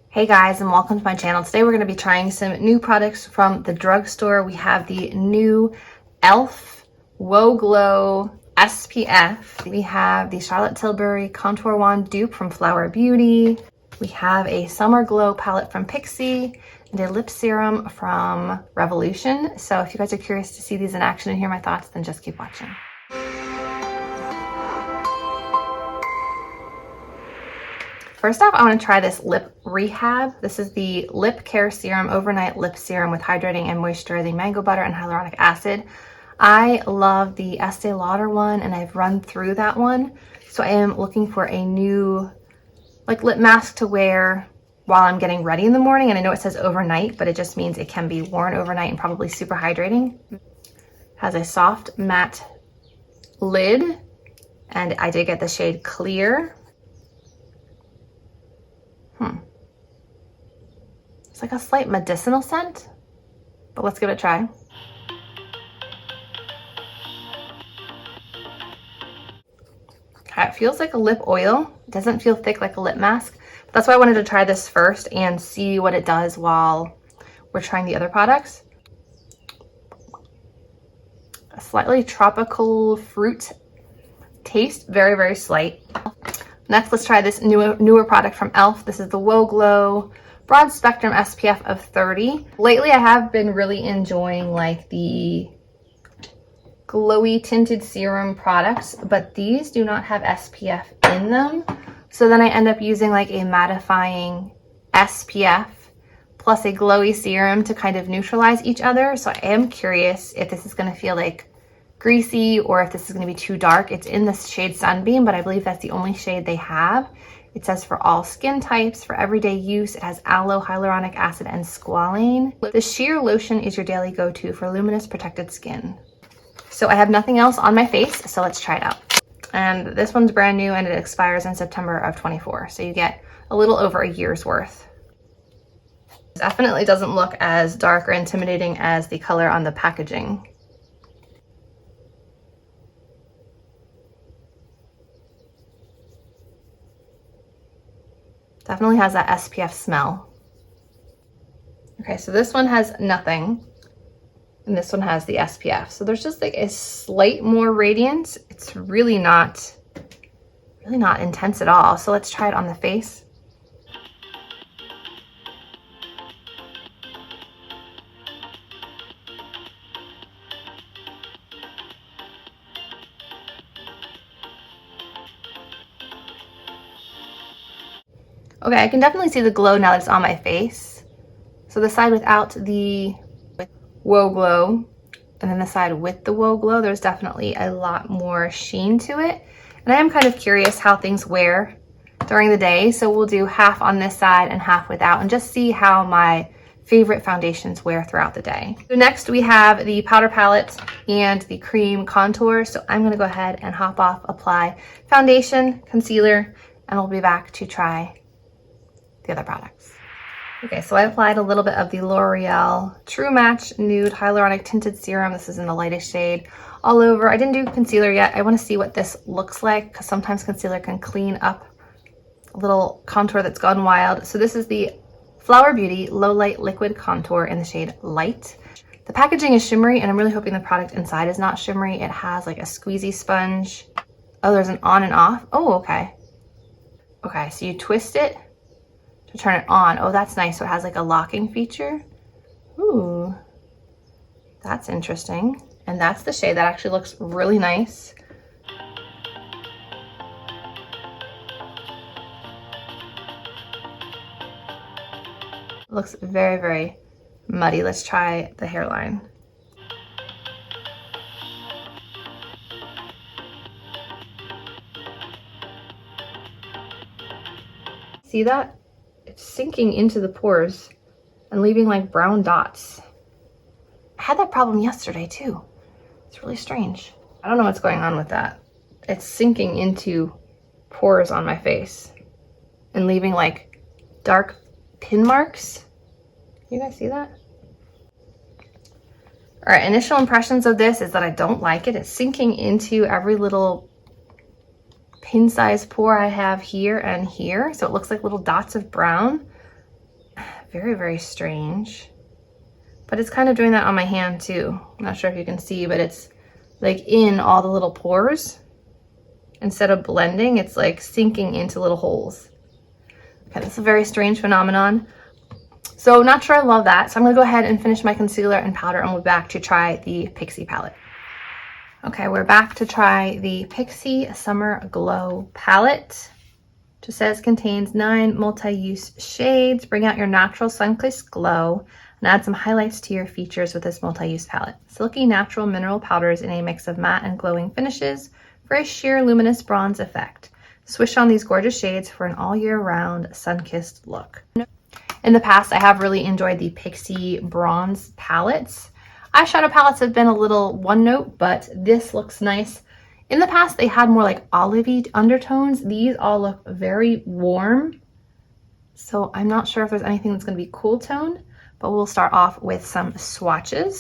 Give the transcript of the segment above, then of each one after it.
Hey guys, and welcome to my channel. Today we're going to be trying some new products from the drugstore. We have the new e.l.f. Woah Glow SPF. We have the Charlotte Tilbury Contour Wand dupe from Flower Beauty. We have a Summer Glow palette from Pixi and a lip serum from Revolution. So if you guys are curious to see these in action and hear my thoughts, then just keep watching. First off, I want to try this lip rehab. This is the Lip Care Serum Overnight Lip Serum with hydrating and moisturizing mango butter and hyaluronic acid. I love the Estee Lauder one and I've run through that one. So I am looking for a new lip mask to wear while I'm getting ready in the morning. And I know it says overnight, but it just means it can be worn overnight and probably super hydrating. It has a soft matte lid and I did get the shade Clear. It's like a slight medicinal scent, but let's give it a try. Okay, it feels like a lip oil. It doesn't feel thick like a lip mask. But that's why I wanted to try this first and see what it does while we're trying the other products. A slightly tropical fruit taste, very, very slight. Next, let's try this newer product from e.l.f. This is the Woah Glow Broad Spectrum SPF of 30. Lately, I have been really enjoying the glowy tinted serum products, but these do not have SPF in them. So then I end up using a mattifying SPF plus a glowy serum to kind of neutralize each other. So I am curious if this is going to feel greasy or if this is going to be too dark. It's in the shade Sunbeam, but I believe that's the only shade they have. It says for all skin types, for everyday use. It has aloe, hyaluronic acid, and squalane. The sheer lotion is your daily go-to for luminous protected skin. So I have nothing else on my face, so let's try it out. And this one's brand new and it expires in September of 24. So you get a little over a year's worth. It definitely doesn't look as dark or intimidating as the color on the packaging. Definitely has that SPF smell. Okay, so this one has nothing, and this one has the SPF. So there's just a slight more radiance. It's really not intense at all. So let's try it on the face. Okay, I can definitely see the glow now that it's on my face. So the side without the Woah Glow and then the side with the Woah Glow, there's definitely a lot more sheen to it. And I am kind of curious how things wear during the day. So we'll do half on this side and half without and just see how my favorite foundations wear throughout the day. So next we have the powder palette and the cream contour. So I'm gonna go ahead and hop off, apply foundation, concealer, and we'll be back to try the other products. Okay, so I applied a little bit of the Loreal True Match Nude Hyaluronic Tinted Serum. This is in the lightest shade all over. I didn't do concealer yet. I want to see what this looks like because sometimes concealer can clean up a little contour that's gone wild. So this is the Flower Beauty Low Light Liquid Contour in the shade Light. The packaging is shimmery and I'm really hoping the product inside is not shimmery. It has a squeezy sponge. Oh, there's an on and off. Oh, okay. Okay, so you twist it to turn it on. Oh, that's nice. So it has a locking feature. Ooh, that's interesting. And that's the shade that actually looks really nice. It looks very, very muddy. Let's try the hairline. See that? It's sinking into the pores and leaving brown dots. I had that problem yesterday too. It's really strange. I don't know what's going on with that. It's sinking into pores on my face and leaving dark pin marks. You guys see that? All right, initial impressions of this is that I don't like it. It's sinking into every little pin size pore I have here and here. So it looks like little dots of brown. very, very strange. But it's kind of doing that on my hand too. I'm not sure if you can see, but it's like in all the little pores. Instead of blending, it's like sinking into little holes. Okay, that's a very strange phenomenon. So not sure I love that. So I'm gonna go ahead and finish my concealer and powder and we'll be back to try the Pixi palette. Okay, we're back to try the Pixi Summer Glow palette. Just says contains 9 multi-use shades. Bring out your natural sun-kissed glow and add some highlights to your features with this multi-use palette. Silky natural mineral powders in a mix of matte and glowing finishes for a sheer luminous bronze effect. Swish on these gorgeous shades for an all year round sun-kissed look. In the past, I have really enjoyed the Pixi bronze palettes. Eyeshadow palettes have been a little one note, but this looks nice. In the past, they had more like olivey undertones. These all look very warm. So I'm not sure if there's anything that's gonna be cool tone, but we'll start off with some swatches.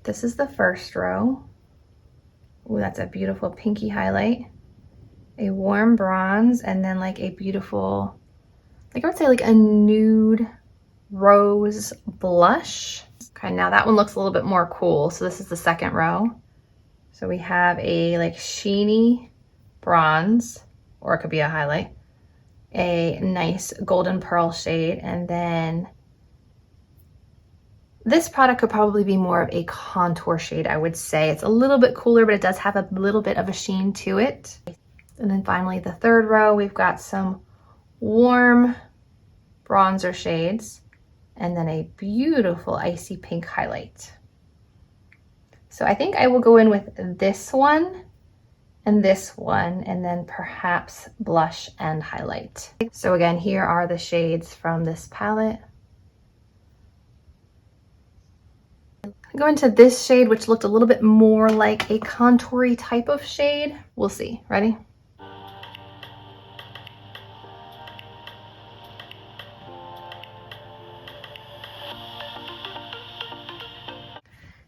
This is the first row. Ooh, that's a beautiful pinky highlight. A warm bronze, and then like a beautiful, like I would say like a nude rose blush. Okay, now that one looks a little bit more cool. So this is the second row. So we have a like sheeny bronze, or it could be a highlight, a nice golden pearl shade, and then this product could probably be more of a contour shade, I would say. It's a little bit cooler, but it does have a little bit of a sheen to it. And then finally the third row, we've got some warm bronzer shades and then a beautiful icy pink highlight. So I think I will go in with this one and then perhaps blush and highlight. So again, here are the shades from this palette. Go into this shade, which looked a little bit more like a contoury type of shade. We'll see. Ready?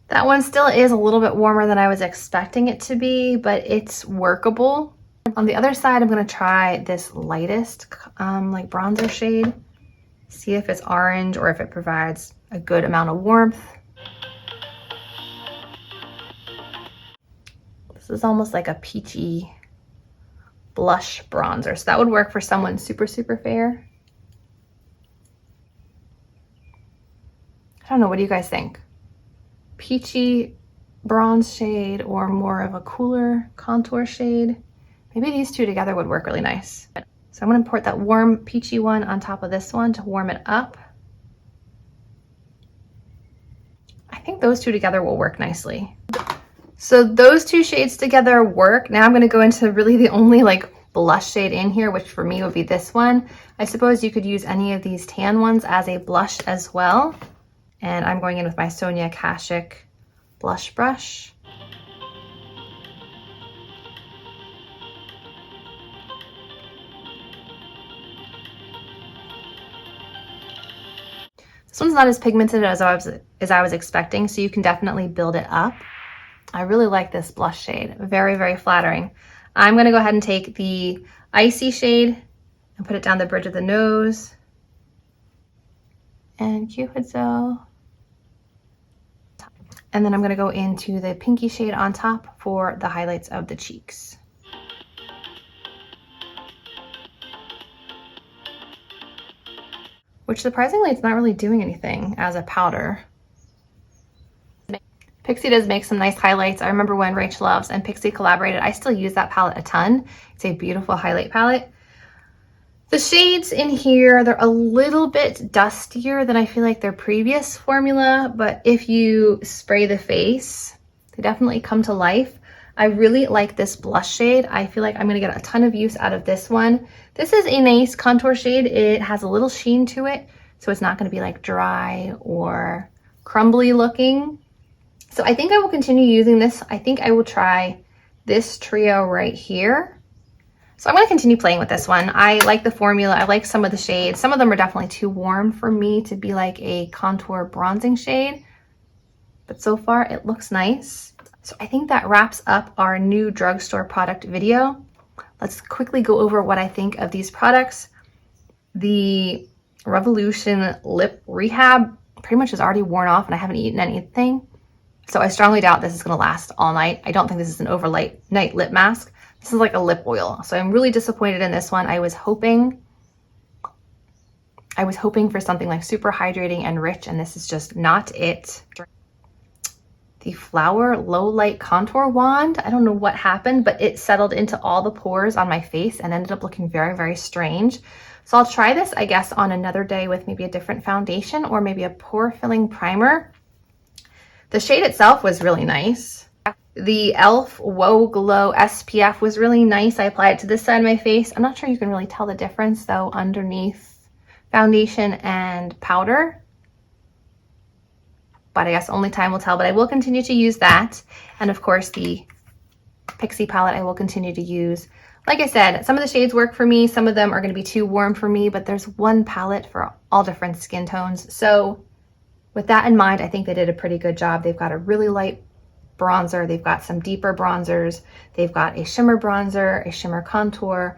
That one still is a little bit warmer than I was expecting it to be, but it's workable. On the other side, I'm gonna try this lightest like bronzer shade. See if it's orange or if it provides a good amount of warmth. This is almost like a peachy blush bronzer. So that would work for someone super, super fair. I don't know, what do you guys think? Peachy bronze shade or more of a cooler contour shade? Maybe these two together would work really nice. So I'm gonna pour that warm peachy one on top of this one to warm it up. I think those two together will work nicely. So those two shades together work. Now I'm gonna go into really the only like blush shade in here, which for me would be this one. I suppose you could use any of these tan ones as a blush as well. And I'm going in with my Sonia Kashuk blush brush. This one's not as pigmented as I was expecting, so you can definitely build it up. I really like this blush shade, very, very flattering. I'm gonna go ahead and take the icy shade and put it down the bridge of the nose. And Cupid's bow. And then I'm gonna go into the pinky shade on top for the highlights of the cheeks. Which surprisingly, it's not really doing anything as a powder. Pixi does make some nice highlights. I remember when Rach Loves and Pixi collaborated, I still use that palette a ton. It's a beautiful highlight palette. The shades in here, they're a little bit dustier than I feel like their previous formula, but if you spray the face, they definitely come to life. I really like this blush shade. I feel like I'm gonna get a ton of use out of this one. This is a nice contour shade. It has a little sheen to it, so it's not gonna be like dry or crumbly looking. So I think I will continue using this. I think I will try this trio right here. So I'm gonna continue playing with this one. I like the formula. I like some of the shades. Some of them are definitely too warm for me to be like a contour bronzing shade, but so far it looks nice. So I think that wraps up our new drugstore product video. Let's quickly go over what I think of these products. The Revolution Lip Rehab pretty much is already worn off and I haven't eaten anything. So I strongly doubt this is gonna last all night. I don't think this is an overnight lip mask. This is like a lip oil. So I'm really disappointed in this one. I was hoping for something like super hydrating and rich, and this is just not it. The Flower Low Light Contour Wand. I don't know what happened, but it settled into all the pores on my face and ended up looking very, very strange. So I'll try this, I guess, on another day with maybe a different foundation or maybe a pore filling primer. The shade itself was really nice. The e.l.f. Woah Glow SPF was really nice. I applied it to this side of my face. I'm not sure you can really tell the difference though underneath foundation and powder. But I guess only time will tell, but I will continue to use that. And of course the Pixi palette I will continue to use. Like I said, some of the shades work for me. Some of them are gonna be too warm for me, but there's one palette for all different skin tones. So with that in mind, I think they did a pretty good job. They've got a really light bronzer. They've got some deeper bronzers. They've got a shimmer bronzer, a shimmer contour,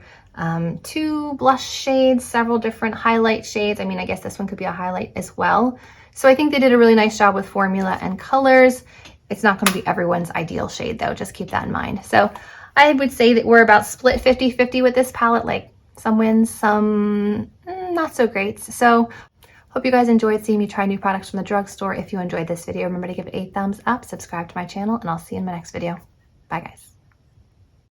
2 blush shades, several different highlight shades. I mean, I guess this one could be a highlight as well. So I think they did a really nice job with formula and colors. It's not going to be everyone's ideal shade though, just keep that in mind. So I would say that we're about split 50-50 with this palette, like some wins, some not so great. So hope you guys enjoyed seeing me try new products from the drugstore. If you enjoyed this video, remember to give it a thumbs up, subscribe to my channel, and I'll see you in my next video. Bye guys.